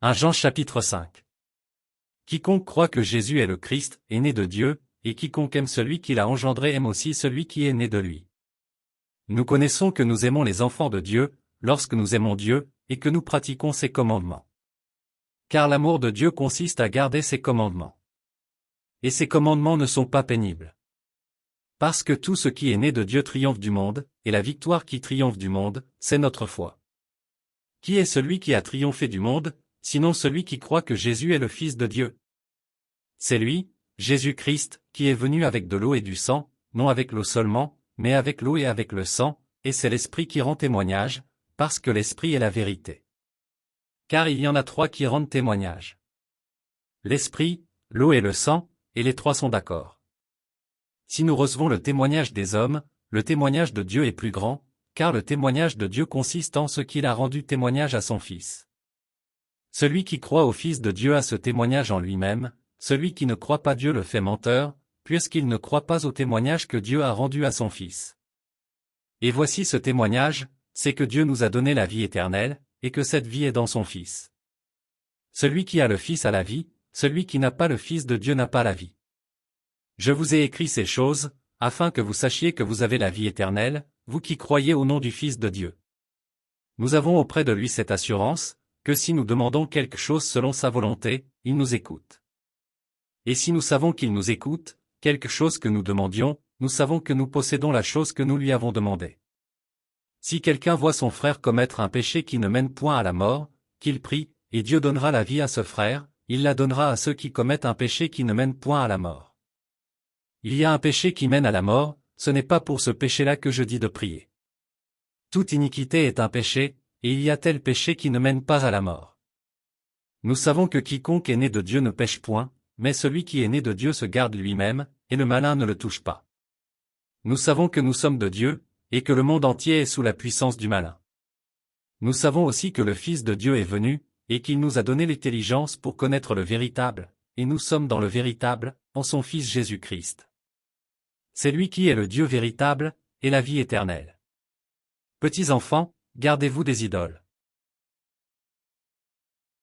1 Jean chapitre 5. Quiconque croit que Jésus est le Christ est né de Dieu, et quiconque aime celui qui l'a engendré aime aussi celui qui est né de lui. Nous connaissons que nous aimons les enfants de Dieu, lorsque nous aimons Dieu, et que nous pratiquons ses commandements. Car l'amour de Dieu consiste à garder ses commandements. Et ses commandements ne sont pas pénibles. Parce que tout ce qui est né de Dieu triomphe du monde, et la victoire qui triomphe du monde, c'est notre foi. Qui est celui qui a triomphé du monde, sinon celui qui croit que Jésus est le Fils de Dieu? C'est lui, Jésus-Christ, qui est venu avec de l'eau et du sang, non avec l'eau seulement, mais avec l'eau et avec le sang, et c'est l'Esprit qui rend témoignage, parce que l'Esprit est la vérité. Car il y en a trois qui rendent témoignage. L'Esprit, l'eau et le sang, et les trois sont d'accord. Si nous recevons le témoignage des hommes, le témoignage de Dieu est plus grand, car le témoignage de Dieu consiste en ce qu'il a rendu témoignage à son Fils. Celui qui croit au Fils de Dieu a ce témoignage en lui-même, celui qui ne croit pas Dieu le fait menteur, puisqu'il ne croit pas au témoignage que Dieu a rendu à son Fils. Et voici ce témoignage, c'est que Dieu nous a donné la vie éternelle, et que cette vie est dans son Fils. Celui qui a le Fils a la vie, celui qui n'a pas le Fils de Dieu n'a pas la vie. Je vous ai écrit ces choses, afin que vous sachiez que vous avez la vie éternelle, vous qui croyez au nom du Fils de Dieu. Nous avons auprès de lui cette assurance, que si nous demandons quelque chose selon sa volonté, il nous écoute. Et si nous savons qu'il nous écoute, quelque chose que nous demandions, nous savons que nous possédons la chose que nous lui avons demandée. Si quelqu'un voit son frère commettre un péché qui ne mène point à la mort, qu'il prie, et Dieu donnera la vie à ce frère, il la donnera à ceux qui commettent un péché qui ne mène point à la mort. Il y a un péché qui mène à la mort, ce n'est pas pour ce péché-là que je dis de prier. Toute iniquité est un péché, et il y a tel péché qui ne mène pas à la mort. Nous savons que quiconque est né de Dieu ne pêche point, mais celui qui est né de Dieu se garde lui-même, et le malin ne le touche pas. Nous savons que nous sommes de Dieu, et que le monde entier est sous la puissance du malin. Nous savons aussi que le Fils de Dieu est venu, et qu'il nous a donné l'intelligence pour connaître le véritable, et nous sommes dans le véritable, en son Fils Jésus-Christ. C'est lui qui est le Dieu véritable, et la vie éternelle. Petits enfants, gardez-vous des idoles.